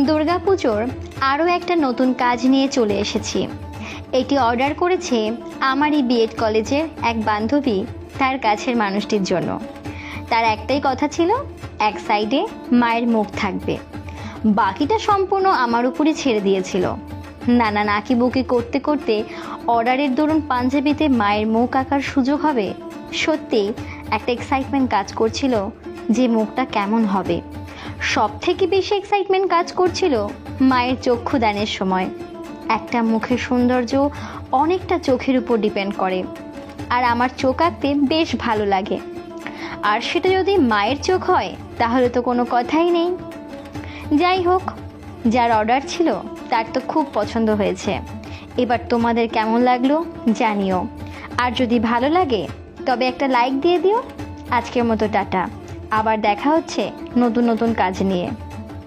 দুর্গাপুজোর আরও একটা নতুন কাজ নিয়ে চলে এসেছি। এটি অর্ডার করেছে আমারই বিএড কলেজের এক বান্ধবী তার কাছের মানুষটির জন্য। তার একটাই কথা ছিল, এক সাইডে মায়ের মুখ থাকবে, বাকিটা সম্পূর্ণ আমার উপরই ছেড়ে দিয়েছিল। নানা নাকিবুকি করতে করতে অর্ডারের দরুন পাঞ্জাবিতে মায়ের মুখ আঁকার সুযোগ হবে। সত্যি একটা এক্সাইটমেন্ট কাজ করছিল যে মুখটা কেমন হবে। সব থেকে বেশি এক্সাইটমেন্ট কাজ করছিল মায়ের চক্ষুদানের সময়। একটা মুখের সৌন্দর্য অনেকটা চোখের উপর ডিপেন্ড করে, আর আমার চোখ আঁকতে বেশ ভালো লাগে। আর সেটা যদি মায়ের চোখ হয় তাহলে তো কোনো কথাই নেই। যাই হোক, যার অর্ডার ছিল তার তো খুব পছন্দ হয়েছে। এবার তোমাদের কেমন লাগলো জানিও, আর যদি ভালো লাগে তবে একটা লাইক দিয়ে দিও। আজকের মতো টাটা, আবার দেখা হচ্ছে নতুন নতুন কাজ নিয়ে।